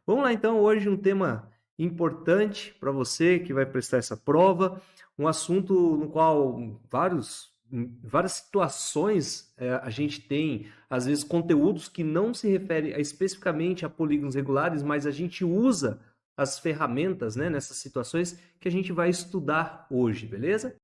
Vamos lá então, hoje um tema importante para você que vai prestar essa prova, um assunto no qual várias situações a gente tem, às vezes, conteúdos que não se referem especificamente a polígonos regulares, mas a gente usa as ferramentas, né, nessas situações que a gente vai estudar hoje, beleza?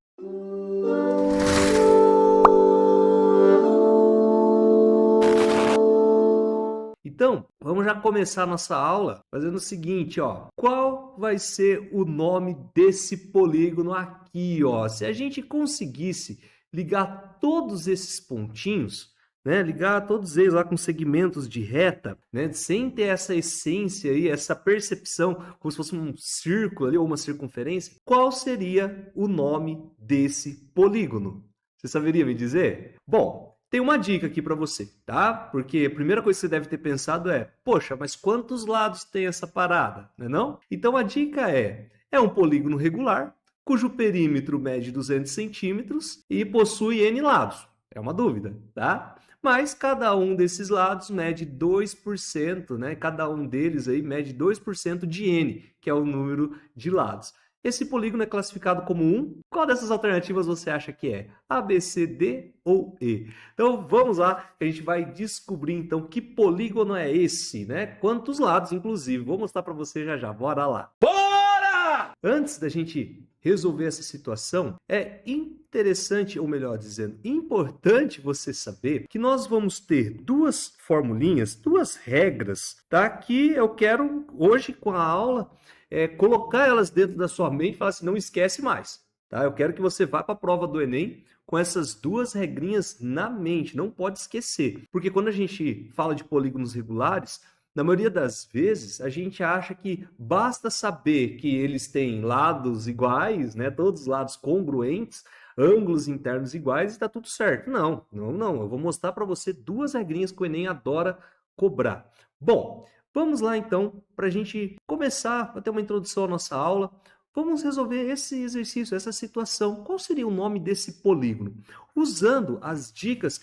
Então, vamos já começar a nossa aula fazendo o seguinte, ó. Qual vai ser o nome desse polígono aqui, ó? Se a gente conseguisse ligar todos esses pontinhos, né, ligar todos eles lá com segmentos de reta, né, sem ter essa essência aí, essa percepção, como se fosse um círculo ali ou uma circunferência, qual seria o nome desse polígono? Você saberia me dizer? Bom, tem uma dica aqui para você, tá? Porque a primeira coisa que você deve ter pensado é, poxa, mas quantos lados tem essa parada, não é não? Então a dica é um polígono regular, cujo perímetro mede 200 centímetros e possui N lados. É uma dúvida, tá? Mas cada um desses lados mede 2%, né? Cada um deles aí mede 2% de N, que é o número de lados. Esse polígono é classificado como 1. Qual dessas alternativas você acha que é? A, B, C, D ou E? Então vamos lá, que a gente vai descobrir então que polígono é esse, né? Quantos lados, inclusive. Vou mostrar para você já já. Bora lá. Bora! Antes da gente resolver essa situação, é interessante, ou melhor dizendo, importante você saber que nós vamos ter duas formulinhas, duas regras, tá? Que eu quero hoje com a aula colocar elas dentro da sua mente e falar assim, não esquece mais, tá? Eu quero que você vá para a prova do Enem com essas duas regrinhas na mente, não pode esquecer. Porque quando a gente fala de polígonos regulares, na maioria das vezes, a gente acha que basta saber que eles têm lados iguais, né? Todos os lados congruentes, ângulos internos iguais e está tudo certo. Não, não, não. Eu vou mostrar para você duas regrinhas que o Enem adora cobrar. Bom, vamos lá, então, para a gente começar a ter uma introdução à nossa aula. Vamos resolver esse exercício, essa situação. Qual seria o nome desse polígono? Usando as dicas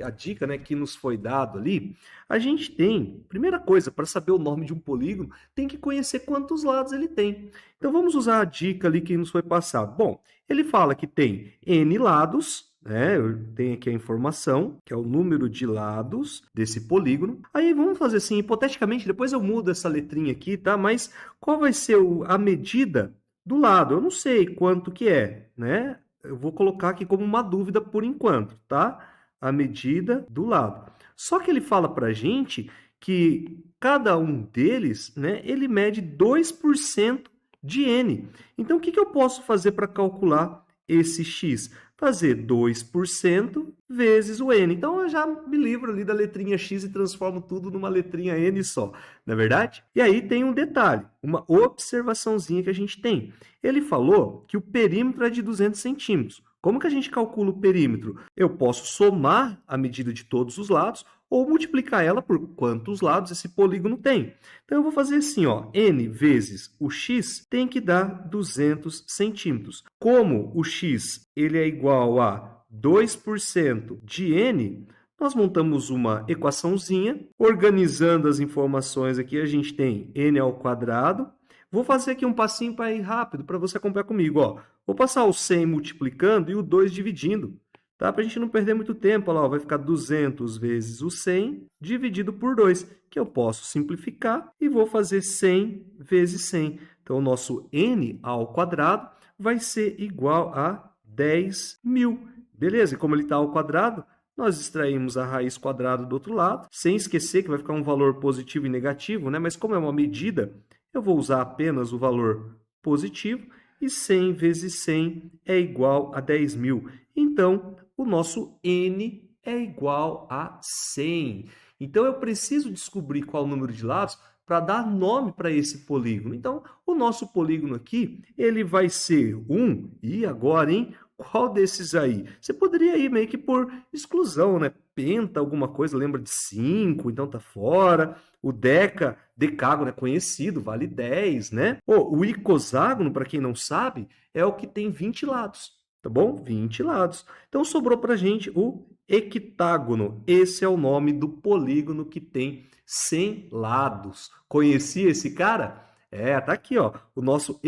a dica, né, que nos foi dado ali, a gente tem, primeira coisa, para saber o nome de um polígono, tem que conhecer quantos lados ele tem. Então, vamos usar a dica ali que nos foi passada. Bom, ele fala que tem N lados, né? Eu tenho aqui a informação, que é o número de lados desse polígono. Aí vamos fazer assim, hipoteticamente, depois eu mudo essa letrinha aqui, tá? Mas qual vai ser a medida do lado? Eu não sei quanto que é, né? Eu vou colocar aqui como uma dúvida por enquanto, tá? A medida do lado. Só que ele fala pra gente que cada um deles, né, ele mede 2% de N. Então, o que eu posso fazer para calcular esse X? Fazer 2% vezes o N. Então, eu já me livro ali da letrinha X e transformo tudo numa letrinha N só, não é verdade? E aí tem um detalhe, uma observaçãozinha que a gente tem. Ele falou que o perímetro é de 200 centímetros. Como que a gente calcula o perímetro? Eu posso somar a medida de todos os lados ou multiplicar ela por quantos lados esse polígono tem. Então, eu vou fazer assim, ó, N vezes o X tem que dar 200 centímetros. Como o X ele é igual a 2% de N, nós montamos uma equaçãozinha, organizando as informações aqui, a gente tem N ao quadrado. Vou fazer aqui um passinho para ir rápido, para você acompanhar comigo, ó. Vou passar o 100 multiplicando e o 2 dividindo. Tá? Para a gente não perder muito tempo, olha lá, vai ficar 200 vezes o 100 dividido por 2, que eu posso simplificar e vou fazer 100 vezes 100. Então, o nosso n ao quadrado vai ser igual a 10.000. Beleza? E como ele está ao quadrado, nós extraímos a raiz quadrada do outro lado, sem esquecer que vai ficar um valor positivo e negativo, né? Mas como é uma medida, eu vou usar apenas o valor positivo e 100 vezes 100 é igual a 10.000. Então, o nosso N é igual a 100. Então, eu preciso descobrir qual o número de lados para dar nome para esse polígono. Então, o nosso polígono aqui, ele vai ser 1. E agora, hein? Qual desses aí? Você poderia ir meio que por exclusão, né? Penta, alguma coisa, lembra de 5, então tá fora. O decágono é conhecido, vale 10, né? O icoságono, para quem não sabe, é o que tem 20 lados, tá bom? 20 lados. Então, sobrou para a gente o hectágono. Esse é o nome do polígono que tem 100 lados. Conhecia esse cara? Tá aqui, ó, o nosso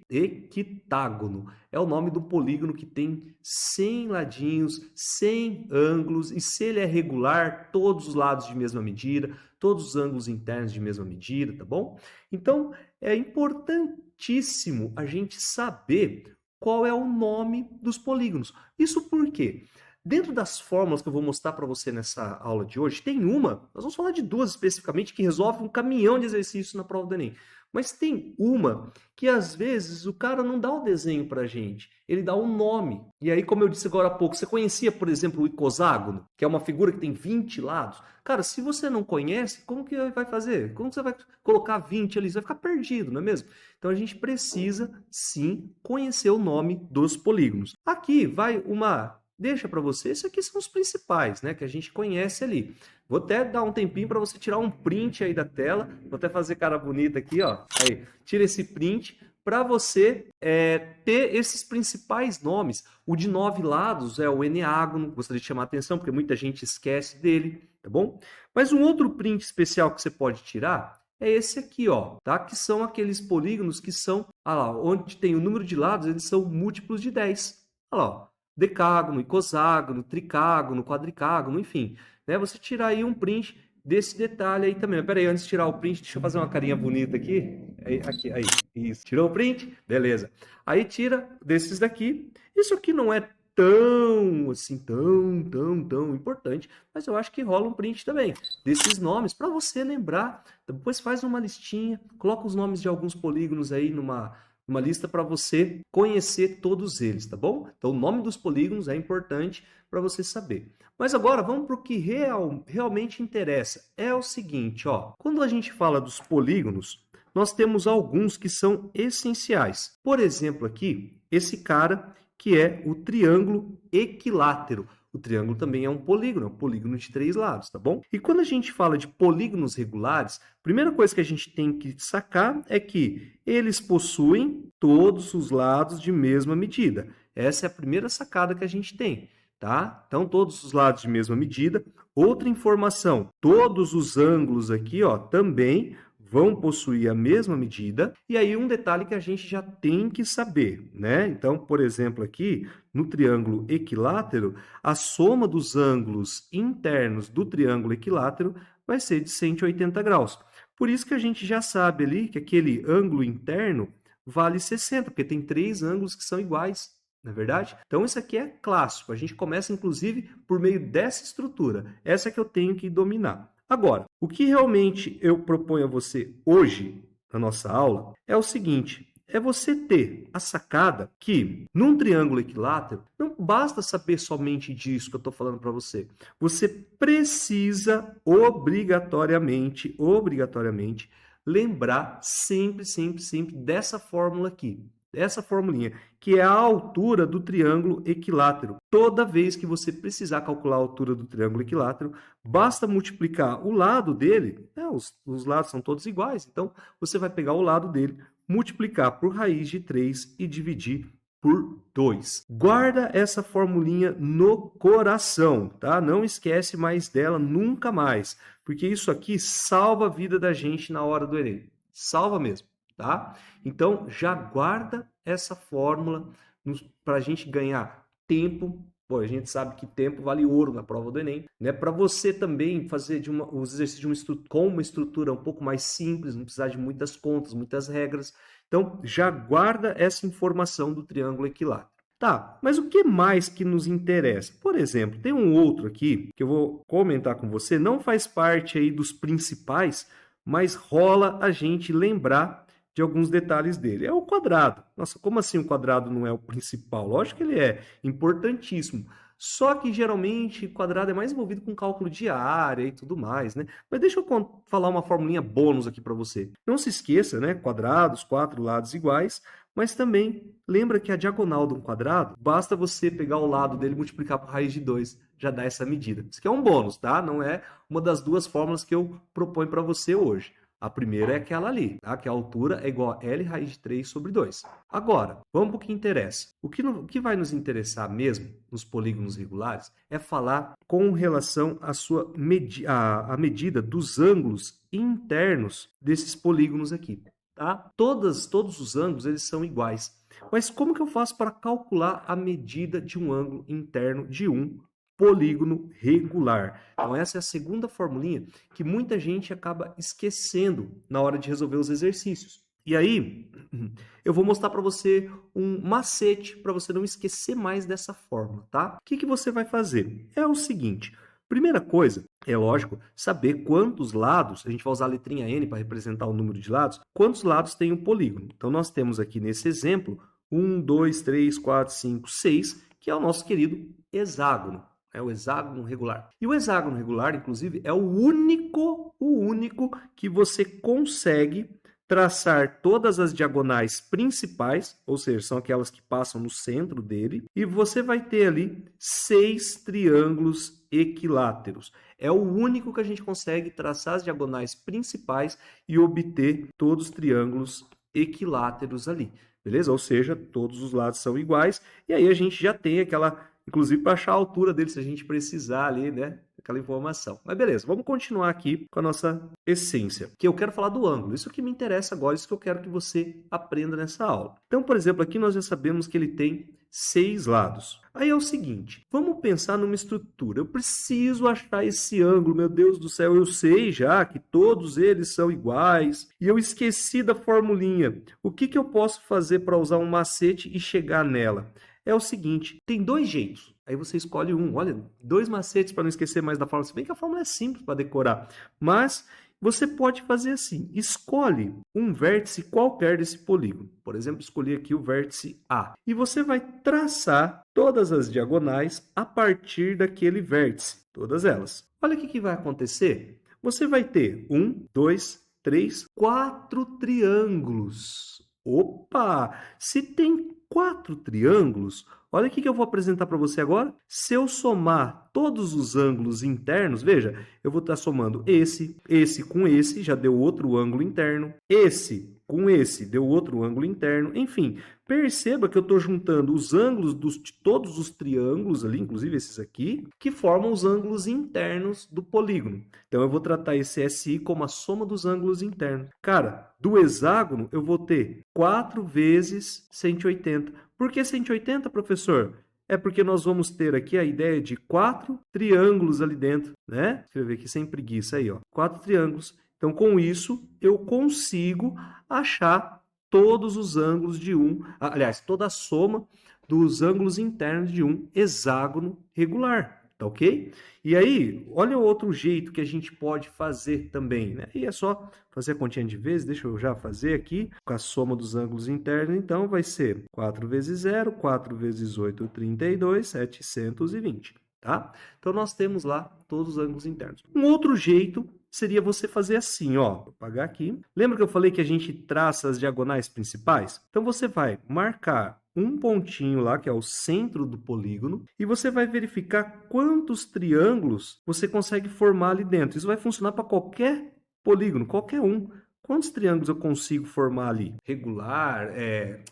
equitágono. É o nome do polígono que tem 100 ladinhos, 100 ângulos, e se ele é regular, todos os lados de mesma medida, todos os ângulos internos de mesma medida, tá bom? Então, é importantíssimo a gente saber qual é o nome dos polígonos. Isso por quê? Dentro das fórmulas que eu vou mostrar para você nessa aula de hoje, tem uma, nós vamos falar de duas especificamente, que resolve um caminhão de exercícios na prova do Enem. Mas tem uma que às vezes o cara não dá o desenho para a gente, ele dá um nome. E aí, como eu disse agora há pouco, você conhecia, por exemplo, o icoságono, que é uma figura que tem 20 lados? Cara, se você não conhece, como que vai fazer? Como você vai colocar 20 ali? Você vai ficar perdido, não é mesmo? Então a gente precisa sim conhecer o nome dos polígonos. Aqui vai uma... Deixa para você, esses aqui são os principais, né, que a gente conhece ali. Vou até dar um tempinho para você tirar um print aí da tela. Vou até fazer cara bonita aqui, ó. Aí, tira esse print para você ter esses principais nomes. O de 9 lados é o eneágono. Gostaria de chamar a atenção porque muita gente esquece dele, tá bom? Mas um outro print especial que você pode tirar é esse aqui, ó, tá? Que são aqueles polígonos que são, olha lá, onde tem o número de lados, eles são múltiplos de 10. Olha lá, ó. Decágono, icoságono, tricágono, quadricágono, enfim, né? Você tirar aí um print desse detalhe aí também. Pera aí, antes de tirar o print, deixa eu fazer uma carinha bonita aqui. Aí, isso. Tirou o print? Beleza. Aí tira desses daqui. Isso aqui não é tão, assim, tão importante, mas eu acho que rola um print também desses nomes para você lembrar. Depois faz uma listinha, coloca os nomes de alguns polígonos aí numa lista para você conhecer todos eles, tá bom? Então, o nome dos polígonos é importante para você saber. Mas agora, vamos para o que realmente interessa. É o seguinte, ó. Quando a gente fala dos polígonos, nós temos alguns que são essenciais. Por exemplo, aqui, esse cara que é o triângulo equilátero. O triângulo também é um polígono de 3 lados, tá bom? E quando a gente fala de polígonos regulares, a primeira coisa que a gente tem que sacar é que eles possuem todos os lados de mesma medida. Essa é a primeira sacada que a gente tem, tá? Então, todos os lados de mesma medida. Outra informação, todos os ângulos aqui, ó, também vão possuir a mesma medida. E aí um detalhe que a gente já tem que saber, né? Então, por exemplo, aqui no triângulo equilátero, a soma dos ângulos internos do triângulo equilátero vai ser de 180 graus. Por isso que a gente já sabe ali que aquele ângulo interno vale 60, porque tem 3 ângulos que são iguais, não é verdade? Então, isso aqui é clássico. A gente começa, inclusive, por meio dessa estrutura. Essa que eu tenho que dominar. Agora, o que realmente eu proponho a você hoje, na nossa aula, é o seguinte, é você ter a sacada que, num triângulo equilátero, não basta saber somente disso que eu estou falando para você. Você precisa obrigatoriamente, lembrar sempre dessa fórmula aqui. Essa formulinha, que é a altura do triângulo equilátero. Toda vez que você precisar calcular a altura do triângulo equilátero, basta multiplicar o lado dele, os lados são todos iguais, então você vai pegar o lado dele, multiplicar por raiz de 3 e dividir por 2. Guarda essa formulinha no coração, tá? Não esquece mais dela nunca mais, porque isso aqui salva a vida da gente na hora do Enem. Salva mesmo. Tá? Então, já guarda essa fórmula para a gente ganhar tempo. Pô, a gente sabe que tempo vale ouro na prova do Enem, né? Para você também fazer os exercícios com uma estrutura um pouco mais simples, não precisar de muitas contas, muitas regras. Então, já guarda essa informação do triângulo equilátero. Tá, mas o que mais que nos interessa? Por exemplo, tem um outro aqui que eu vou comentar com você, não faz parte aí dos principais, mas rola a gente lembrar de alguns detalhes dele. É o quadrado. Nossa, como assim o quadrado não é o principal? Lógico que ele é importantíssimo. Só que geralmente o quadrado é mais envolvido com cálculo de área e tudo mais, né? Mas deixa eu falar uma formulinha bônus aqui para você. Não se esqueça, né? Quadrados, 4 lados iguais, mas também lembra que a diagonal de um quadrado, basta você pegar o lado dele e multiplicar por raiz de 2, já dá essa medida. Isso aqui é um bônus, tá? Não é uma das duas fórmulas que eu proponho para você hoje. A primeira é aquela ali, tá? Que a altura é igual a L raiz de 3 sobre 2. Agora, vamos para o que interessa. O que vai nos interessar mesmo nos polígonos regulares é falar com relação à sua a medida dos ângulos internos desses polígonos aqui, tá? Todos os ângulos eles são iguais. Mas como que eu faço para calcular a medida de um ângulo interno de um polígono regular? Então essa é a segunda formulinha que muita gente acaba esquecendo na hora de resolver os exercícios. E aí, eu vou mostrar para você um macete para você não esquecer mais dessa fórmula, tá? O que você vai fazer? É o seguinte, primeira coisa, é lógico, saber quantos lados, a gente vai usar a letrinha N para representar o número de lados, quantos lados tem um polígono. Então nós temos aqui nesse exemplo, 1, 2, 3, 4, 5, 6, que é o nosso querido hexágono. É o hexágono regular. E o hexágono regular, inclusive, é o único que você consegue traçar todas as diagonais principais, ou seja, são aquelas que passam no centro dele, e você vai ter ali 6 triângulos equiláteros. É o único que a gente consegue traçar as diagonais principais e obter todos os triângulos equiláteros ali, beleza? Ou seja, todos os lados são iguais, e aí a gente já tem aquela, inclusive para achar a altura dele, se a gente precisar ali, né? Aquela informação. Mas beleza, vamos continuar aqui com a nossa essência, que eu quero falar do ângulo. Isso que me interessa agora, isso que eu quero que você aprenda nessa aula. Então, por exemplo, aqui nós já sabemos que ele tem 6 lados. Aí é o seguinte, vamos pensar numa estrutura. Eu preciso achar esse ângulo, meu Deus do céu, eu sei já que todos eles são iguais e eu esqueci da formulinha. O que eu posso fazer para usar um macete e chegar nela? É o seguinte, tem 2 jeitos. Aí você escolhe um. Olha, 2 macetes para não esquecer mais da fórmula. Se bem que a fórmula é simples para decorar. Mas você pode fazer assim. Escolhe um vértice qualquer desse polígono. Por exemplo, escolhi aqui o vértice A. E você vai traçar todas as diagonais a partir daquele vértice. Todas elas. Olha o que vai acontecer. Você vai ter 1, 2, 3, 4 triângulos. Opa! Se tem 4 triângulos, olha o que eu vou apresentar para você agora. Se eu somar todos os ângulos internos, veja, eu vou estar somando esse com esse, já deu outro ângulo interno. Esse com esse, deu outro ângulo interno. Enfim, perceba que eu estou juntando os ângulos de todos os triângulos ali, inclusive esses aqui, que formam os ângulos internos do polígono. Então, eu vou tratar esse SI como a soma dos ângulos internos. Cara, do hexágono, eu vou ter 4 vezes 180. Por que 180, professor? É porque nós vamos ter aqui a ideia de 4 triângulos ali dentro, né? Escrever aqui sem preguiça aí, ó. 4 triângulos. Então, com isso, eu consigo achar todos os ângulos de aliás, toda a soma dos ângulos internos de um hexágono regular. Tá ok? E aí, olha o outro jeito que a gente pode fazer também, né? E é só fazer a continha de vezes, deixa eu já fazer aqui, com a soma dos ângulos internos, então vai ser 4 vezes 0, 4 vezes 8, 32, 720, tá? Então, nós temos lá todos os ângulos internos. Um outro jeito seria você fazer assim, ó, vou apagar aqui. Lembra que eu falei que a gente traça as diagonais principais? Então, você vai marcar um pontinho lá, que é o centro do polígono, e você vai verificar quantos triângulos você consegue formar ali dentro. Isso vai funcionar para qualquer polígono, qualquer um. Quantos triângulos eu consigo formar ali? Regular,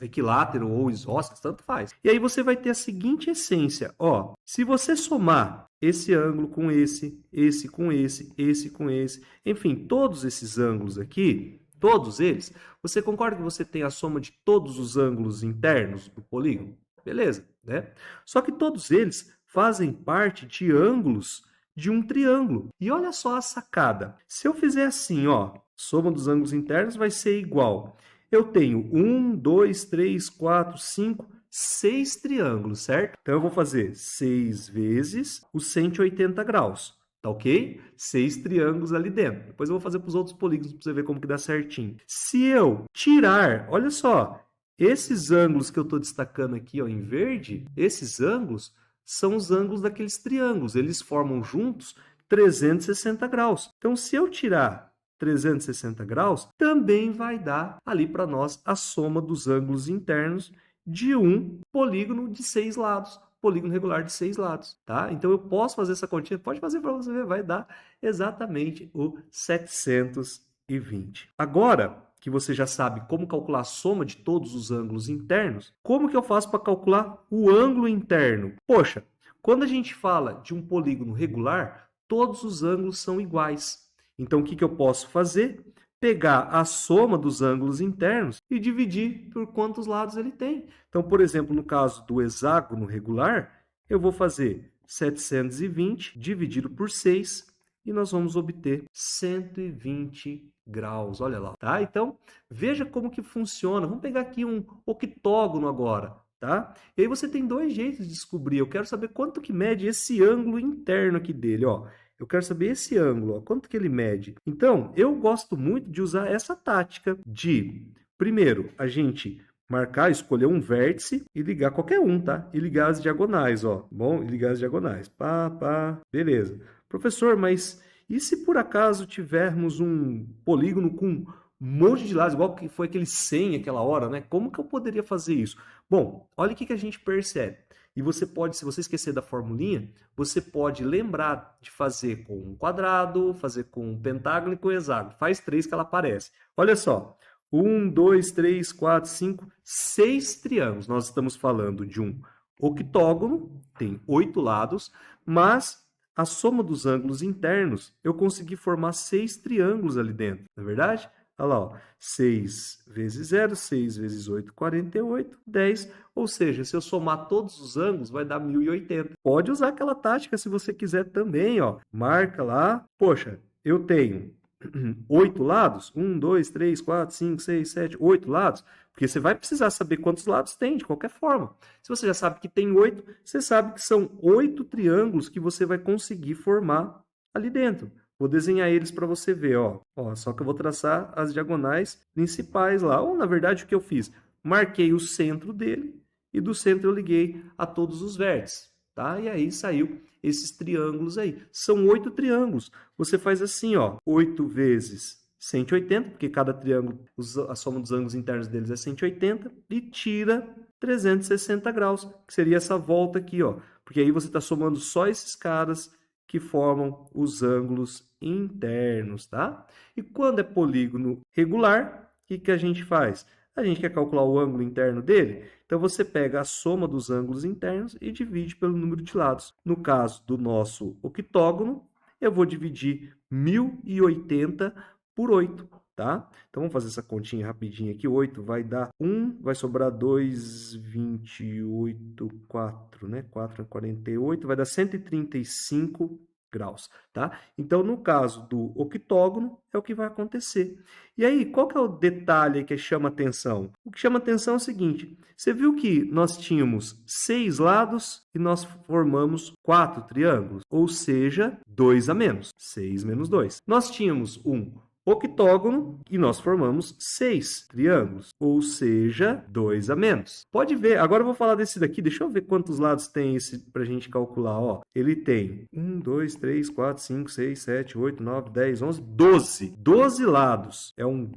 equilátero ou isósceles, tanto faz. E aí você vai ter a seguinte essência, ó. Se você somar esse ângulo com esse com esse com esse, enfim, todos esses ângulos aqui, todos eles, você concorda que você tem a soma de todos os ângulos internos do polígono? Beleza, né? Só que todos eles fazem parte de ângulos de um triângulo. E olha só a sacada. Se eu fizer assim, ó, soma dos ângulos internos vai ser igual. Eu tenho 1, 2, 3, 4, 5, 6 triângulos, certo? Então eu vou fazer 6 vezes os 180 graus. Tá ok? 6 triângulos ali dentro. Depois eu vou fazer para os outros polígonos para você ver como que dá certinho. Se eu tirar, olha só, esses ângulos que eu estou destacando aqui, ó, em verde, esses ângulos são os ângulos daqueles triângulos. Eles formam juntos 360 graus. Então, se eu tirar 360 graus, também vai dar ali para nós a soma dos ângulos internos de um polígono de 6 lados. Polígono regular de 6 lados, tá? Então, eu posso fazer essa continha, pode fazer para você ver, vai dar exatamente o 720. 120. Agora que você já sabe como calcular a soma de todos os ângulos internos, como que eu faço para calcular o ângulo interno? Poxa, quando a gente fala de um polígono regular, todos os ângulos são iguais. Então, o que eu posso fazer? Pegar a soma dos ângulos internos e dividir por quantos lados ele tem. Então, por exemplo, no caso do hexágono regular, eu vou fazer 720 dividido por 6 e nós vamos obter 120 graus. Olha lá, tá? Então, veja como que funciona. Vamos pegar aqui um octógono agora, tá? E aí você tem dois jeitos de descobrir. Eu quero saber quanto que mede esse ângulo interno aqui dele, ó. Eu quero saber esse ângulo, ó, quanto que ele mede. Então, eu gosto muito de usar essa tática de, primeiro, a gente marcar, escolher um vértice e ligar qualquer um, tá? E ligar as diagonais, ó. Bom, e ligar as diagonais. Pá, beleza. Professor, mas e se por acaso tivermos um polígono com um monte de lados, igual que foi aquele 100 aquela hora, né? Como que eu poderia fazer isso? Bom, olha o que a gente percebe. E você pode, se você esquecer da formulinha, você pode lembrar de fazer com um quadrado, fazer com um pentágono e com um hexágono. Faz 3 que ela aparece. Olha só. 1, 2, 3, 4, 5, 6 triângulos. Nós estamos falando de um octógono, tem 8 lados, mas a soma dos ângulos internos, eu consegui formar 6 triângulos ali dentro, não é verdade? Olha lá, ó, 6 vezes 0, 6 vezes 8, 48, 10. Ou seja, se eu somar todos os ângulos, vai dar 1080. Pode usar aquela tática se você quiser também, ó. Marca lá. Poxa, eu tenho 8 lados? 1, 2, 3, 4, 5, 6, 7, 8 lados? Porque você vai precisar saber quantos lados tem, de qualquer forma. Se você já sabe que tem 8, você sabe que são 8 triângulos que você vai conseguir formar ali dentro. Vou desenhar eles para você ver, ó. Só que eu vou traçar as diagonais principais lá. Ou, na verdade, o que eu fiz? Marquei o centro dele e do centro eu liguei a todos os vértices, tá? E aí saiu esses triângulos aí. São 8 triângulos. Você faz assim, ó, 8 vezes 180, porque cada triângulo, a soma dos ângulos internos deles é 180, e tira 360 graus, que seria essa volta aqui, ó. Porque aí você está somando só esses caras que formam os ângulos internos, tá? E quando é polígono regular, o que a gente faz? A gente quer calcular o ângulo interno dele, então você pega a soma dos ângulos internos e divide pelo número de lados. No caso do nosso octógono, eu vou dividir 1080 por 8, tá? Então vamos fazer essa continha rapidinho aqui. 8 vai dar 1, vai sobrar 2, 28, 4, né? 4 é 48, vai dar 135 graus, tá? Então, no caso do octógono, é o que vai acontecer. E aí, qual que é o detalhe que chama atenção? O que chama atenção é o seguinte, você viu que nós tínhamos 6 lados e nós formamos 4 triângulos, ou seja, 2 a menos, 6 menos 2. Nós tínhamos um octógono e nós formamos 6 triângulos, ou seja, 2 a menos. Pode ver, agora eu vou falar desse daqui, deixa eu ver quantos lados tem esse para a gente calcular. Ó, ele tem 1, 2, 3, 4, 5, 6, 7, 8, 9, 10, 11, 12. 12 lados. É um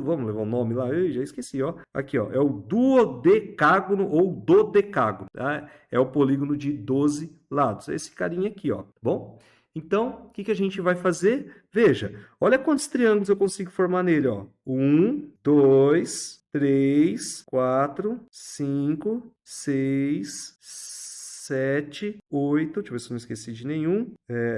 vamos levar o nome lá, eu já esqueci, ó. Aqui, ó, é o duodecágono ou dodecágono, tá? É o polígono de 12 lados. Esse carinha aqui, ó, bom? Então, o que a gente vai fazer? Veja, olha quantos triângulos eu consigo formar nele, ó. 1, 2, 3, 4, 5, 6, 7, 8. Deixa eu ver se eu não esqueci de nenhum.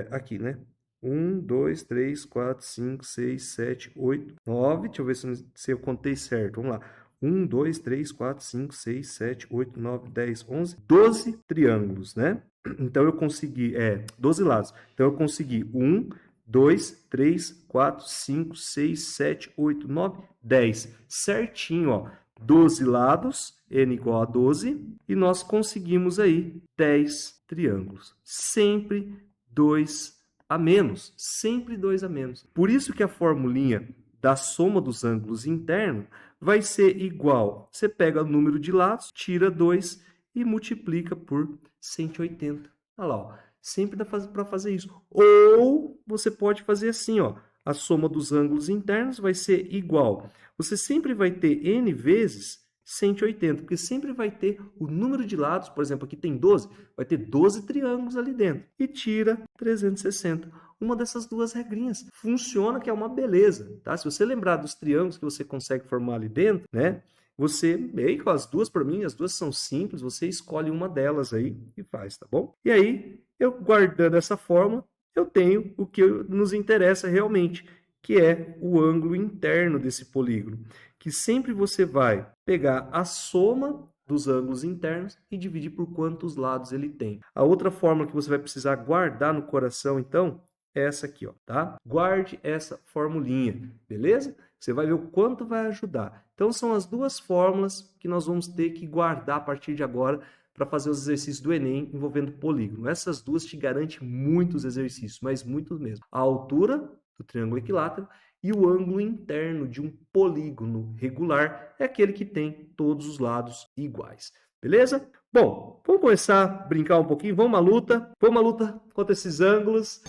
Aqui, né? 1, 2, 3, 4, 5, 6, 7, 8, 9. Deixa eu ver se eu contei certo. Vamos lá. 1, 2, 3, 4, 5, 6, 7, 8, 9, 10, 11, 12 triângulos, né? Então, eu consegui, 12 lados. Então, eu consegui 1, 2, 3, 4, 5, 6, 7, 8, 9, 10. Certinho, ó. 12 lados, n igual a 12. E nós conseguimos aí 10 triângulos. Sempre 2 a menos. Sempre 2 a menos. Por isso que a formulinha da soma dos ângulos internos vai ser igual. Você pega o número de lados, tira 2 e multiplica por 180. Olha lá, ó. Sempre dá para fazer isso. Ou você pode fazer assim, ó. A soma dos ângulos internos vai ser igual. Você sempre vai ter n vezes 180, porque sempre vai ter o número de lados, por exemplo, aqui tem 12, vai ter 12 triângulos ali dentro. E tira 360. Uma dessas duas regrinhas. Funciona, que é uma beleza, tá? Se você lembrar dos triângulos que você consegue formar ali dentro, né? Você, meio com as duas, para mim, as duas são simples, você escolhe uma delas aí e faz, tá bom? E aí, eu guardando essa fórmula, eu tenho o que nos interessa realmente, que é o ângulo interno desse polígono, que sempre você vai pegar a soma dos ângulos internos e dividir por quantos lados ele tem. A outra fórmula que você vai precisar guardar no coração, então, é essa aqui, ó, tá? Guarde essa formulinha, beleza? Você vai ver o quanto vai ajudar. Então, são as duas fórmulas que nós vamos ter que guardar a partir de agora para fazer os exercícios do Enem envolvendo polígono. Essas duas te garantem muitos exercícios, mas muitos mesmo. A altura do triângulo equilátero e o ângulo interno de um polígono regular é aquele que tem todos os lados iguais. Beleza? Bom, vamos começar a brincar um pouquinho. Vamos à luta. Vamos à luta contra esses ângulos.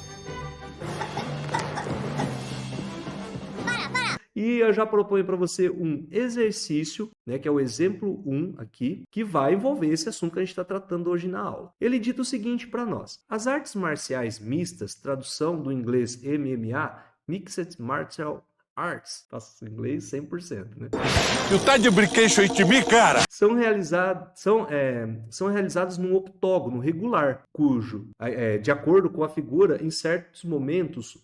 E eu já proponho para você um exercício, né, que é o exemplo 1 aqui, que vai envolver esse assunto que a gente está tratando hoje na aula. Ele dita o seguinte para nós: as artes marciais mistas, tradução do inglês MMA, Mixed Martial Arts, nossa, inglês 100%, né? Tu tá de brinquedo de mim, cara? São realizados num octógono regular, cujo, de acordo com a figura, em certos momentos,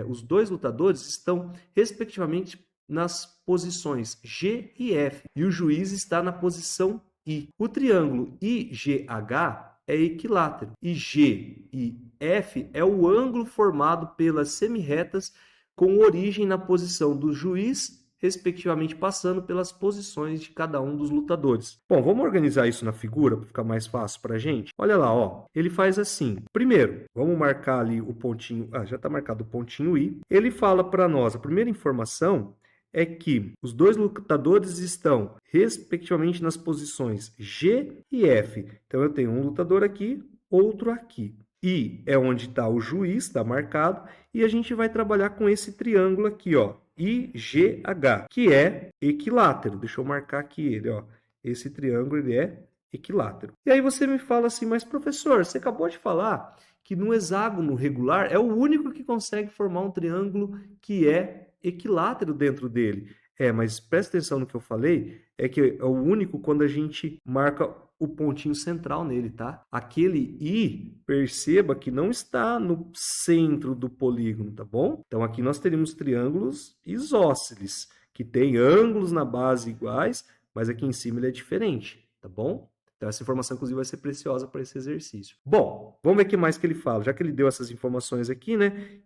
os dois lutadores estão, respectivamente, nas posições G e F, e o juiz está na posição I. O triângulo IGH é equilátero, e G e F é o ângulo formado pelas semirretas com origem na posição do juiz, respectivamente passando pelas posições de cada um dos lutadores. Bom, vamos organizar isso na figura para ficar mais fácil para a gente? Olha lá, ó. Ele faz assim. Primeiro, vamos marcar ali o pontinho... já está marcado o pontinho I. Ele fala para nós, a primeira informação é que os dois lutadores estão, respectivamente, nas posições G e F. Então, eu tenho um lutador aqui, outro aqui. I é onde está o juiz, está marcado, e a gente vai trabalhar com esse triângulo aqui, ó, IGH, que é equilátero. Deixa eu marcar aqui ele, ó. Esse triângulo ele é equilátero. E aí você me fala assim, mas professor, você acabou de falar que no hexágono regular é o único que consegue formar um triângulo que é equilátero dentro dele. Mas presta atenção no que eu falei, é que é o único quando a gente marca o pontinho central nele, tá? Aquele I, perceba que não está no centro do polígono, tá bom? Então, aqui nós teríamos triângulos isósceles, que têm ângulos na base iguais, mas aqui em cima ele é diferente, tá bom? Então, essa informação, inclusive, vai ser preciosa para esse exercício. Bom, vamos ver o que mais que ele fala. Já que ele deu essas informações aqui, né?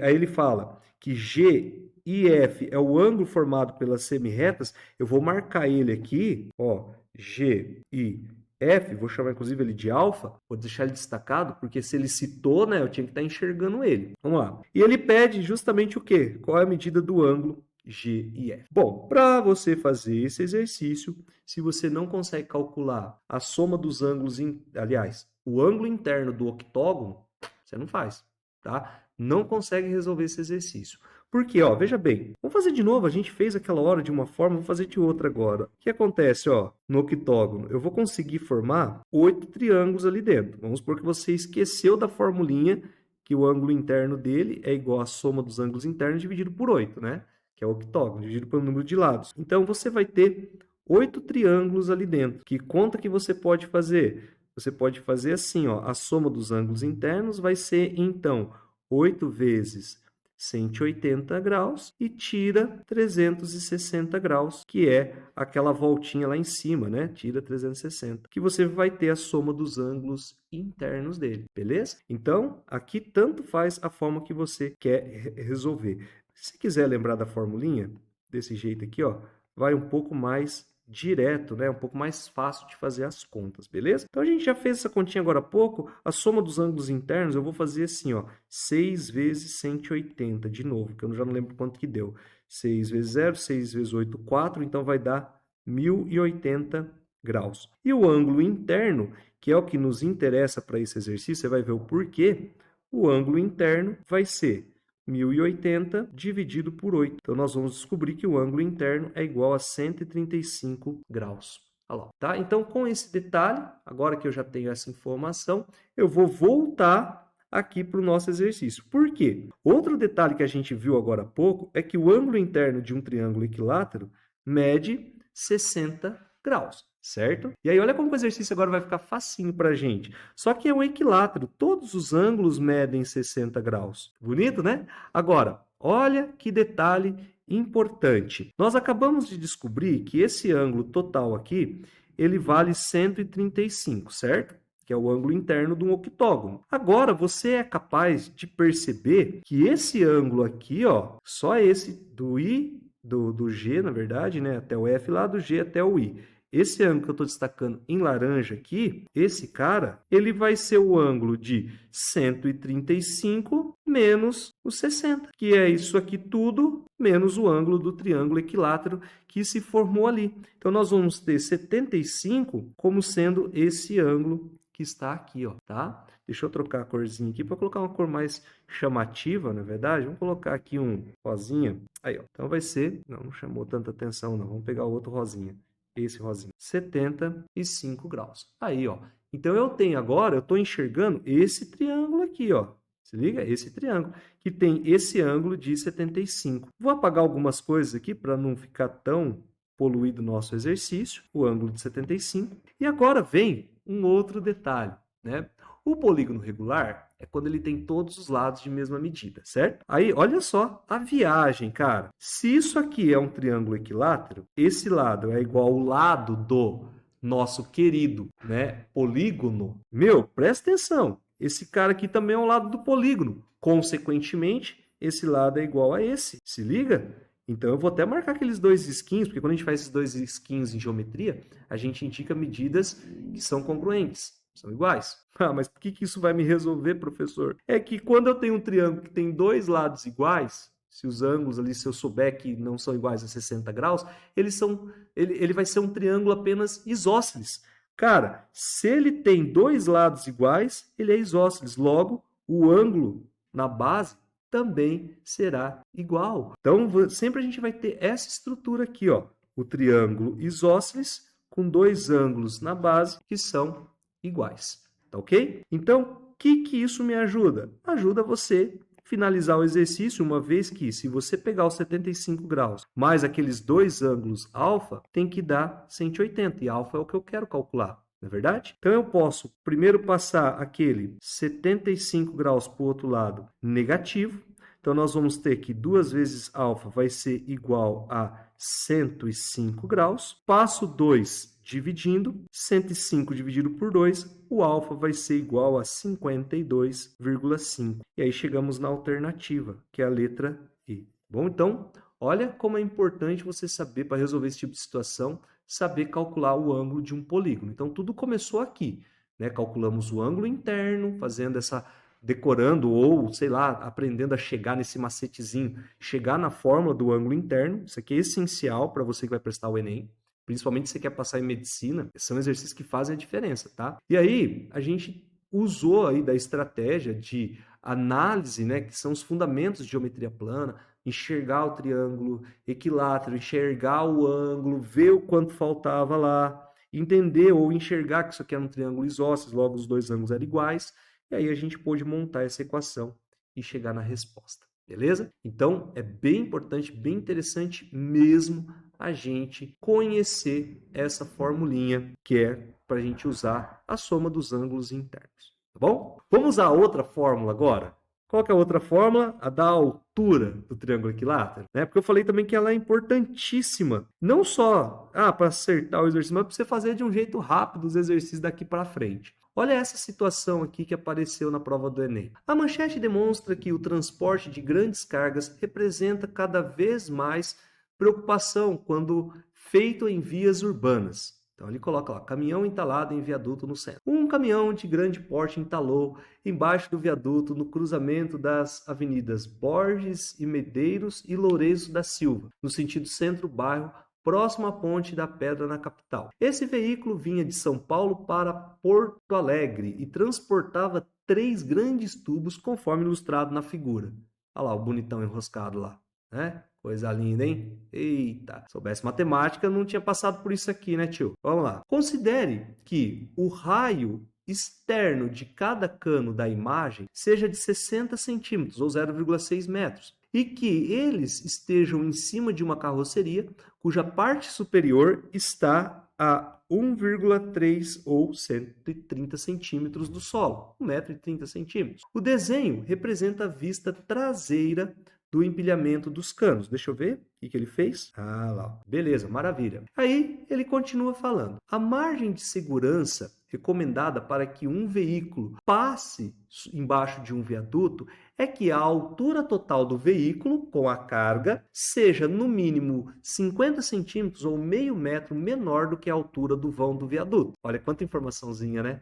Aí ele fala que G e F é o ângulo formado pelas semirretas. Eu vou marcar ele aqui, ó, G e F, vou chamar inclusive ele de alfa, vou deixar ele destacado, porque se ele citou, né, eu tinha que estar enxergando ele. Vamos lá. E ele pede justamente o quê? Qual é a medida do ângulo G e F? Bom, para você fazer esse exercício, se você não consegue calcular a soma dos ângulos, aliás, o ângulo interno do octógono, você não faz, tá? Não consegue resolver esse exercício. Porque, ó, veja bem, vamos fazer de novo, a gente fez aquela hora de uma forma, vamos fazer de outra agora. O que acontece, ó, no octógono? Eu vou conseguir formar 8 triângulos ali dentro. Vamos supor que você esqueceu da formulinha que o ângulo interno dele é igual à soma dos ângulos internos dividido por 8, né? Que é o octógono, dividido pelo número de lados. Então, você vai ter 8 triângulos ali dentro. Que conta que você pode fazer? Você pode fazer assim, ó, a soma dos ângulos internos vai ser, então, 8 vezes 180 graus e tira 360 graus, que é aquela voltinha lá em cima, né? Tira 360, que você vai ter a soma dos ângulos internos dele, beleza? Então, aqui tanto faz a forma que você quer resolver. Se quiser lembrar da formulinha, desse jeito aqui, ó, vai um pouco mais direto, né? Um pouco mais fácil de fazer as contas, beleza? Então, a gente já fez essa continha agora há pouco. A soma dos ângulos internos, eu vou fazer assim, ó, 6 vezes 180, de novo, que eu já não lembro quanto que deu. 6 vezes 0, 6 vezes 8, 4, então vai dar 1080 graus. E o ângulo interno, que é o que nos interessa para esse exercício, você vai ver o porquê. O ângulo interno vai ser 1080 dividido por 8. Então, nós vamos descobrir que o ângulo interno é igual a 135 graus. Olha lá, tá? Então, com esse detalhe, agora que eu já tenho essa informação, eu vou voltar aqui para o nosso exercício. Por quê? Outro detalhe que a gente viu agora há pouco é que o ângulo interno de um triângulo equilátero mede 60 graus, certo? E aí, olha como o exercício agora vai ficar facinho para a gente. Só que é um equilátero, todos os ângulos medem 60 graus. Bonito, né? Agora, olha que detalhe importante. Nós acabamos de descobrir que esse ângulo total aqui, ele vale 135, certo? Que é o ângulo interno de um octógono. Agora, você é capaz de perceber que esse ângulo aqui, ó, só esse do I, do G, na verdade, né, até o F, lá do G até o I. Esse ângulo que eu estou destacando em laranja aqui, esse cara, ele vai ser o ângulo de 135 menos o 60, que é isso aqui tudo menos o ângulo do triângulo equilátero que se formou ali. Então, nós vamos ter 75 como sendo esse ângulo que está aqui, ó, tá? Deixa eu trocar a corzinha aqui para colocar uma cor mais chamativa, na verdade. Vamos colocar aqui um rosinha. Aí, ó. Então vai ser... Não chamou tanta atenção, não. Vamos pegar o outro rosinha. Esse rosinha. 75 graus. Aí, ó. Então eu tenho agora, eu estou enxergando esse triângulo aqui, ó. Se liga? Esse triângulo que tem esse ângulo de 75. Vou apagar algumas coisas aqui para não ficar tão poluído o nosso exercício. O ângulo de 75. E agora vem um outro detalhe, né? O polígono regular é quando ele tem todos os lados de mesma medida, certo? Aí, olha só a viagem, cara. Se isso aqui é um triângulo equilátero, esse lado é igual ao lado do nosso querido, né, polígono. Meu, presta atenção. Esse cara aqui também é um lado do polígono. Consequentemente, esse lado é igual a esse. Se liga? Então, eu vou até marcar aqueles dois risquinhos, porque quando a gente faz esses dois risquinhos em geometria, a gente indica medidas que são congruentes, são iguais. Ah, mas por que isso vai me resolver, professor? É que quando eu tenho um triângulo que tem dois lados iguais, se os ângulos ali, se eu souber que não são iguais a 60 graus, ele vai ser um triângulo apenas isósceles. Cara, se ele tem dois lados iguais, ele é isósceles. Logo, o ângulo na base também será igual. Então, sempre a gente vai ter essa estrutura aqui, ó, o triângulo isósceles com dois ângulos na base que são iguais, tá ok? Então, o que isso me ajuda? Ajuda você finalizar o exercício, uma vez que, se você pegar os 75 graus mais aqueles dois ângulos alfa, tem que dar 180, e alfa é o que eu quero calcular. Não é verdade? Então, eu posso primeiro passar aquele 75 graus para o outro lado negativo. Então, nós vamos ter que 2 vezes alfa vai ser igual a 105 graus. Passo 2 dividindo. 105 dividido por 2, o alfa vai ser igual a 52,5. E aí chegamos na alternativa, que é a letra E. Bom, então, olha como é importante você saber, para resolver esse tipo de situação, saber calcular o ângulo de um polígono. Então, tudo começou aqui, né? Calculamos o ângulo interno, fazendo essa, decorando ou, sei lá, aprendendo a chegar nesse macetezinho, chegar na fórmula do ângulo interno. Isso aqui é essencial para você que vai prestar o Enem. Principalmente se você quer passar em medicina, são exercícios que fazem a diferença, tá? E aí, a gente usou aí da estratégia de análise, né, que são os fundamentos de geometria plana, enxergar o triângulo equilátero, enxergar o ângulo, ver o quanto faltava lá, entender ou enxergar que isso aqui era um triângulo isósceles, logo os dois ângulos eram iguais, e aí a gente pôde montar essa equação e chegar na resposta, beleza? Então, é bem importante, bem interessante mesmo a gente conhecer essa formulinha que é para a gente usar a soma dos ângulos internos, tá bom? Vamos usar outra fórmula agora? Qual que é a outra fórmula? A da altura do triângulo equilátero, né? Porque eu falei também que ela é importantíssima, não só para acertar o exercício, mas para você fazer de um jeito rápido os exercícios daqui para frente. Olha essa situação aqui que apareceu na prova do Enem. A manchete demonstra que o transporte de grandes cargas representa cada vez mais preocupação quando feito em vias urbanas. Então, ele coloca lá, caminhão entalado em viaduto no centro. Um caminhão de grande porte entalou embaixo do viaduto no cruzamento das avenidas Borges e Medeiros e Lourenço da Silva, no sentido centro-bairro, próximo à Ponte da Pedra na capital. Esse veículo vinha de São Paulo para Porto Alegre e transportava 3 grandes tubos, conforme ilustrado na figura. Olha lá o bonitão enroscado lá, né? Coisa linda, hein? Eita, se soubesse matemática, não tinha passado por isso aqui, né, tio? Vamos lá. Considere que o raio externo de cada cano da imagem seja de 60 centímetros, ou 0,6 metros, e que eles estejam em cima de uma carroceria cuja parte superior está a 1,3 ou 130 centímetros do solo, 1,30 m. O desenho representa a vista traseira do empilhamento dos canos. Deixa eu ver o que ele fez. Ah, lá. Beleza, maravilha. Aí ele continua falando. A margem de segurança recomendada para que um veículo passe embaixo de um viaduto é que a altura total do veículo com a carga seja no mínimo 50 centímetros ou meio metro menor do que a altura do vão do viaduto. Olha quanta informaçãozinha, né?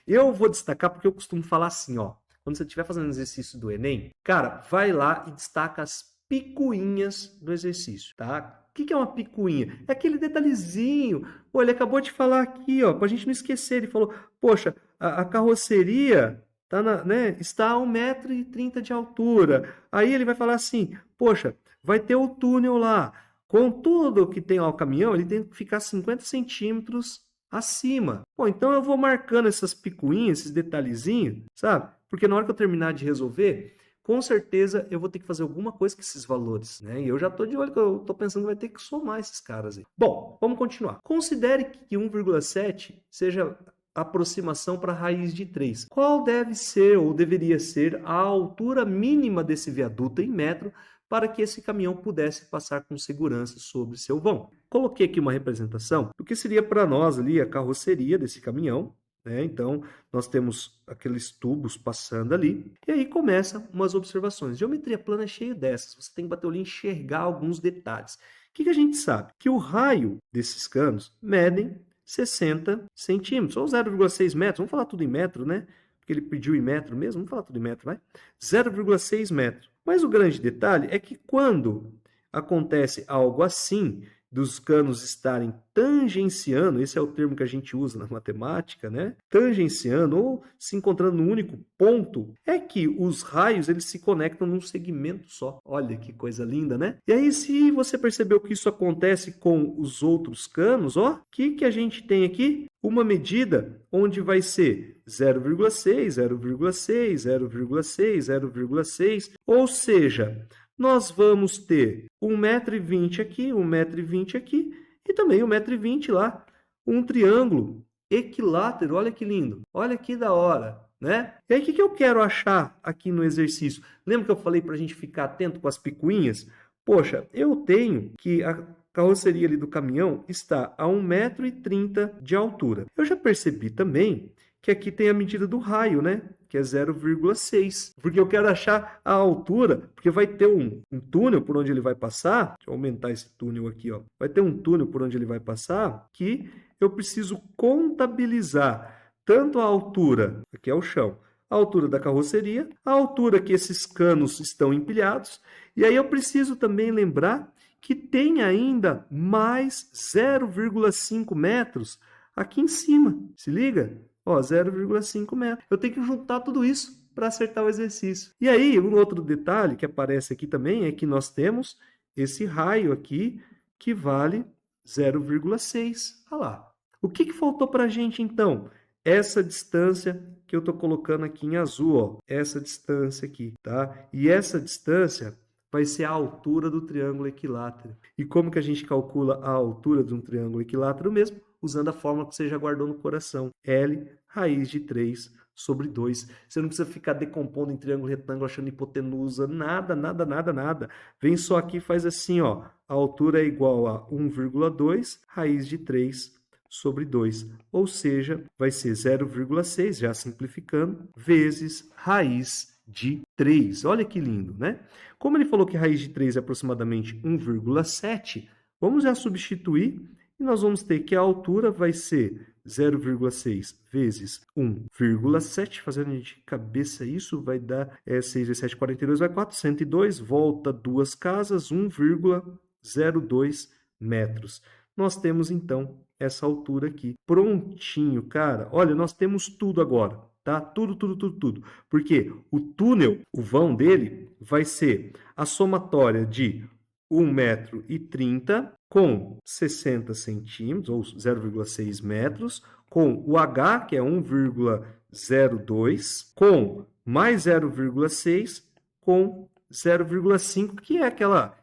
Eu vou destacar porque eu costumo falar assim, ó. Quando você estiver fazendo exercício do Enem, cara, vai lá e destaca as picuinhas do exercício, tá? O que é uma picuinha? É aquele detalhezinho. Pô, ele acabou de falar aqui, ó, pra gente não esquecer. Ele falou, poxa, a carroceria tá né, está a 1,30 m de altura. Aí ele vai falar assim, poxa, vai ter o túnel lá. Com tudo que tem lá o caminhão, ele tem que ficar 50 centímetros acima. Pô, então eu vou marcando essas picuinhas, esses detalhezinhos, sabe? Porque na hora que eu terminar de resolver, com certeza eu vou ter que fazer alguma coisa com esses valores, né? E eu já estou de olho que eu estou pensando que vai ter que somar esses caras aí. Bom, vamos continuar. Considere que 1,7 seja a aproximação para a raiz de 3. Qual deve ser ou deveria ser a altura mínima desse viaduto em metro para que esse caminhão pudesse passar com segurança sobre seu vão? Coloquei aqui uma representação do que seria para nós ali a carroceria desse caminhão, né? Então, nós temos aqueles tubos passando ali, e aí começam umas observações. Geometria plana é cheio dessas, você tem que bater o olho e enxergar alguns detalhes. O que a gente sabe? Que o raio desses canos medem 60 centímetros, ou 0,6 metros, vamos falar tudo em metro, né? Porque ele pediu em metro mesmo, vamos falar tudo em metro, vai? 0,6 metros. Mas o grande detalhe é que quando acontece algo assim, dos canos estarem tangenciando, esse é o termo que a gente usa na matemática, né? Tangenciando ou se encontrando num único ponto, é que os raios eles se conectam num segmento só. Olha que coisa linda, né? E aí, se você percebeu que isso acontece com os outros canos, ó, o que a gente tem aqui? Uma medida onde vai ser 0,6, 0,6, 0,6, 0,6, ou seja, nós vamos ter 1,20 m aqui, 1,20 m aqui e também 1,20 m lá. Um triângulo equilátero, olha que lindo, olha que da hora, né? E aí o que eu quero achar aqui no exercício? Lembra que eu falei para a gente ficar atento com as picuinhas? Poxa, eu tenho que a carroceria ali do caminhão está a 1,30 m de altura. Eu já percebi também que aqui tem a medida do raio, né? Que é 0,6. Porque eu quero achar a altura, porque vai ter um túnel por onde ele vai passar. Deixa eu aumentar esse túnel aqui, ó. Vai ter um túnel por onde ele vai passar que eu preciso contabilizar tanto a altura, aqui é o chão, a altura da carroceria, a altura que esses canos estão empilhados, e aí eu preciso também lembrar que tem ainda mais 0,5 metros aqui em cima. Se liga? Ó, 0,5 metros. Eu tenho que juntar tudo isso para acertar o exercício. E aí, um outro detalhe que aparece aqui também é que nós temos esse raio aqui que vale 0,6. Olha lá. O que faltou para a gente, então? Essa distância que eu estou colocando aqui em azul, ó. Essa distância aqui, tá? E essa distância vai ser a altura do triângulo equilátero. E como que a gente calcula a altura de um triângulo equilátero mesmo? Usando a fórmula que você já guardou no coração. L raiz de 3 sobre 2. Você não precisa ficar decompondo em triângulo retângulo, achando hipotenusa, nada, nada, nada, nada. Vem só aqui e faz assim, ó. A altura é igual a 1,2 raiz de 3 sobre 2. Ou seja, vai ser 0,6, já simplificando, vezes raiz de 3. Olha que lindo, né? Como ele falou que raiz de 3 é aproximadamente 1,7, vamos já substituir e nós vamos ter que a altura vai ser 0,6 vezes 1,7, fazendo de cabeça isso, vai dar 6 vezes 7, 42, vai 402, volta duas casas, 1,02 metros. Nós temos, então, essa altura aqui. Prontinho, cara. Olha, nós temos tudo agora. tá? Tudo. Porque o túnel, o vão dele, vai ser a somatória de 1,30 m com 60 centímetros, ou 0,6 metros, com o H, que é 1,02, com mais 0,6, com 0,5, que é aquela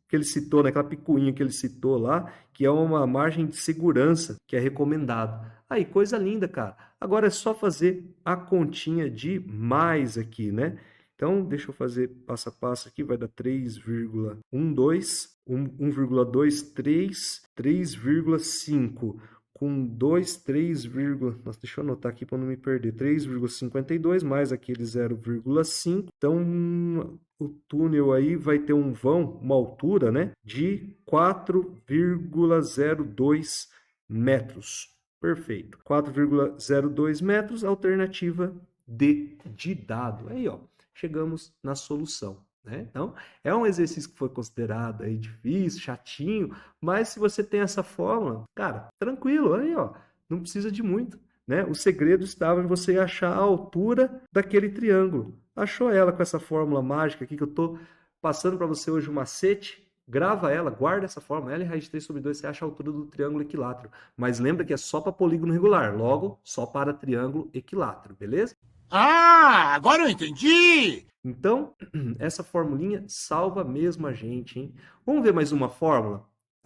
que ele citou, né? Aquela picuinha que ele citou lá, que é uma margem de segurança que é recomendado. Aí, coisa linda, cara. Agora é só fazer a continha de mais aqui, né? Então, deixa eu fazer passo a passo aqui, vai dar 3,12, 1,23, 3,5, com 2, 3, nossa, deixa eu anotar aqui para não me perder, 3,52 mais aquele 0,5, então o túnel aí vai ter um vão, uma altura, né, de 4,02 metros. Perfeito. 4,02 metros, alternativa D de dado. Aí, ó, chegamos na solução, né? Então, é um exercício que foi considerado aí difícil, chatinho, mas se você tem essa fórmula, cara, tranquilo, aí, ó, não precisa de muito, né? O segredo estava em você achar a altura daquele triângulo. Achou ela com essa fórmula mágica aqui que eu tô passando para você hoje, um macete? Grava ela, guarda essa fórmula, L raiz de 3 sobre 2, você acha a altura do triângulo equilátero. Mas lembra que é só para polígono regular, logo, só para triângulo equilátero, beleza? Ah, agora eu entendi! Então, essa formulinha salva mesmo a gente, hein? Vamos ver mais uma fórmula?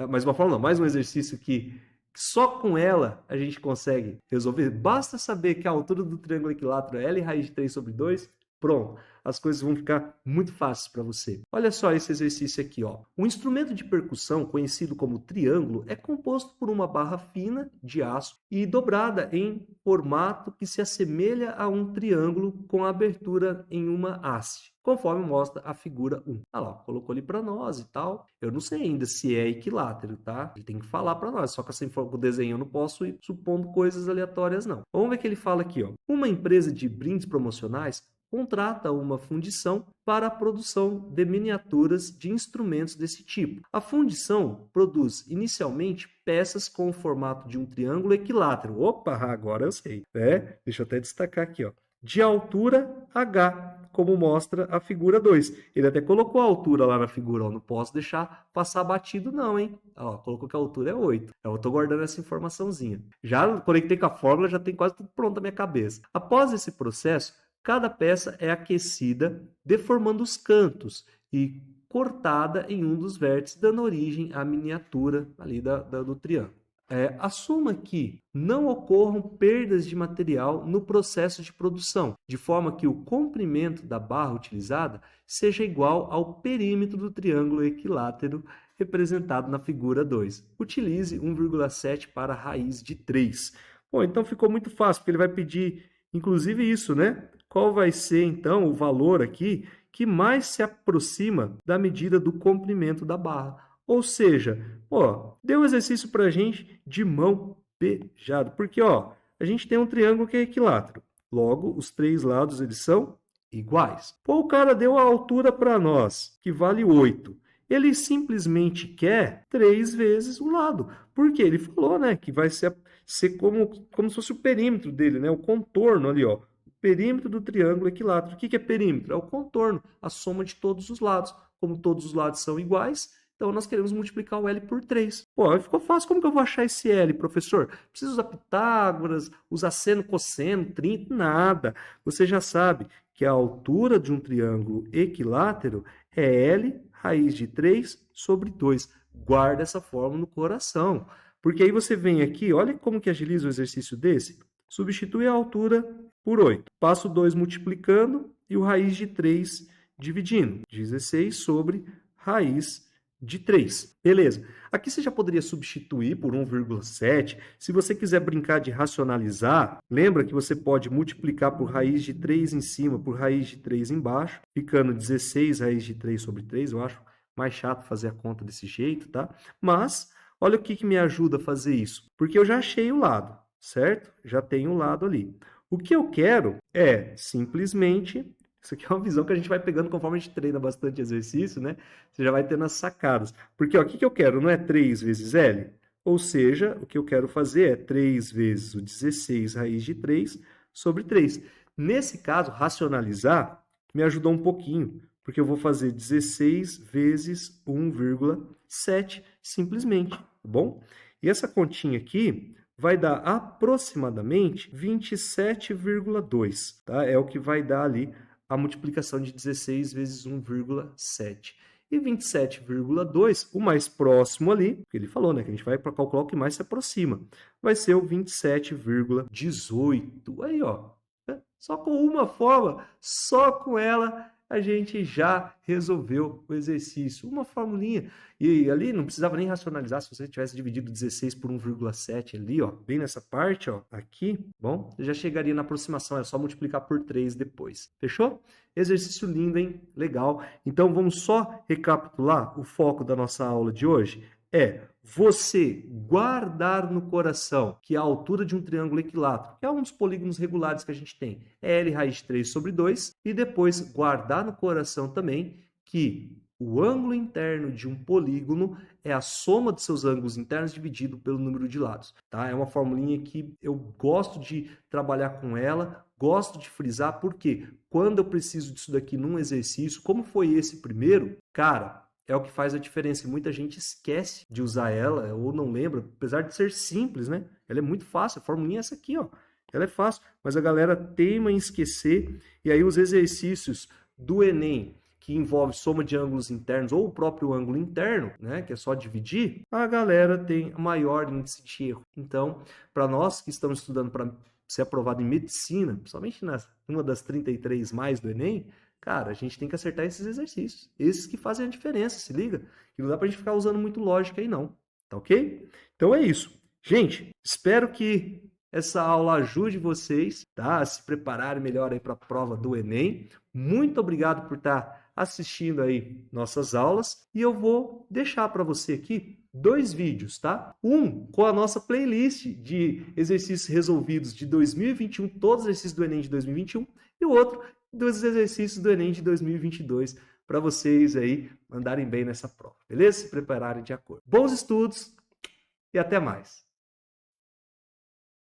Mais uma fórmula, não, mais um exercício que só com ela a gente consegue resolver. Basta saber que a altura do triângulo equilátero é L raiz de 3 sobre 2, pronto, as coisas vão ficar muito fáceis para você. Olha só esse exercício aqui, ó. O instrumento de percussão, conhecido como triângulo, é composto por uma barra fina de aço e dobrada em formato que se assemelha a um triângulo com abertura em uma haste, conforme mostra a figura 1. Ah lá, colocou ali para nós e tal. Eu não sei ainda se é equilátero, tá? Ele tem que falar para nós, só que assim, com o desenho eu não posso ir supondo coisas aleatórias, não. Vamos ver o que ele fala aqui, ó. Uma empresa de brindes promocionais contrata uma fundição para a produção de miniaturas de instrumentos desse tipo. A fundição produz inicialmente peças com o formato de um triângulo equilátero. Opa, agora eu sei. Deixa eu até destacar aqui, ó. De altura H, como mostra a figura 2. Ele até colocou a altura lá na figura, ó. Não posso deixar passar batido não, hein? Ó, colocou que a altura é 8. Eu estou guardando essa informaçãozinha. Já conectei com a fórmula, já tem quase tudo pronto na minha cabeça. Após esse processo, cada peça é aquecida, deformando os cantos e cortada em um dos vértices, dando origem à miniatura ali do triângulo. Assuma que não ocorram perdas de material no processo de produção, de forma que o comprimento da barra utilizada seja igual ao perímetro do triângulo equilátero representado na figura 2. Utilize 1,7 para a raiz de 3. Bom, então ficou muito fácil, porque ele vai pedir, inclusive, isso, né? Qual vai ser, então, o valor aqui que mais se aproxima da medida do comprimento da barra? Ou seja, ó, deu um exercício para a gente de mão beijada. Porque, ó, a gente tem um triângulo que é equilátero. Logo, os três lados, eles são iguais. Pô, o cara deu a altura para nós, que vale 8. Ele simplesmente quer 3 vezes o lado. Porque ele falou, né, que vai ser como se fosse o perímetro dele, né, o contorno ali, ó. Perímetro do triângulo equilátero. O que é perímetro? É o contorno, a soma de todos os lados. Como todos os lados são iguais, então nós queremos multiplicar o L por 3. Pô, aí ficou fácil. Como que eu vou achar esse L, professor? Preciso usar Pitágoras, usar seno, cosseno, trinco? Nada. Você já sabe que a altura de um triângulo equilátero é L raiz de 3 sobre 2. Guarda essa fórmula no coração. Porque aí você vem aqui, olha como que agiliza o exercício desse. Substitui a altura por 8. Passo 2 multiplicando e o raiz de 3 dividindo. 16 sobre raiz de 3. Beleza. Aqui você já poderia substituir por 1,7. Se você quiser brincar de racionalizar, lembra que você pode multiplicar por raiz de 3 em cima, por raiz de 3 embaixo, ficando 16 raiz de 3 sobre 3. Eu acho mais chato fazer a conta desse jeito, tá? Mas, olha o que me ajuda a fazer isso. Porque eu já achei o lado, certo? Já tenho o lado ali. O que eu quero é simplesmente... Isso aqui é uma visão que a gente vai pegando conforme a gente treina bastante exercício, né? Você já vai tendo as sacadas. Porque ó, o que eu quero? Não é 3 vezes L? Ou seja, o que eu quero fazer é 3 vezes o 16 raiz de 3 sobre 3. Nesse caso, racionalizar me ajudou um pouquinho, porque eu vou fazer 16 vezes 1,7 simplesmente, tá bom? E essa continha aqui vai dar aproximadamente 27,2, tá? É o que vai dar ali a multiplicação de 16 vezes 1,7. E 27,2, o mais próximo ali, que ele falou, né? Que a gente vai para calcular o que mais se aproxima. Vai ser o 27,18. Aí, ó. Só com uma forma, só com ela, a gente já resolveu o exercício. Uma formulinha. E ali não precisava nem racionalizar se você tivesse dividido 16 por 1,7 ali, ó, bem nessa parte, ó, aqui, bom, já chegaria na aproximação, é só multiplicar por 3 depois. Fechou? Exercício lindo, hein? Legal. Então vamos só recapitular o foco da nossa aula de hoje. É você guardar no coração que a altura de um triângulo equilátero, que é um dos polígonos regulares que a gente tem, é L raiz de 3 sobre 2, e depois guardar no coração também que o ângulo interno de um polígono é a soma de seus ângulos internos dividido pelo número de lados. Tá? É uma formulinha que eu gosto de trabalhar com ela, gosto de frisar, porque quando eu preciso disso daqui num exercício, como foi esse primeiro, cara, é o que faz a diferença. Muita gente esquece de usar ela ou não lembra, apesar de ser simples, né? Ela é muito fácil, a formulinha é essa aqui, ó. Ela é fácil, mas a galera teima em esquecer, e aí os exercícios do Enem, que envolve soma de ângulos internos ou o próprio ângulo interno, né, que é só dividir, a galera tem maior índice de erro. Então, para nós que estamos estudando para ser aprovado em medicina, principalmente uma das 33 mais do Enem, cara, a gente tem que acertar esses exercícios. Esses que fazem a diferença, se liga? E não dá pra gente ficar usando muito lógica aí não, tá ok? Então é isso. Gente, espero que essa aula ajude vocês, tá? A se prepararem melhor aí para a prova do Enem. Muito obrigado por estar assistindo aí nossas aulas. E eu vou deixar para você aqui 2 vídeos, tá? Um com a nossa playlist de exercícios resolvidos de 2021, todos os exercícios do Enem de 2021, e o outro dos exercícios do Enem de 2022, para vocês aí mandarem bem nessa prova, beleza? Se prepararem de acordo. Bons estudos e até mais!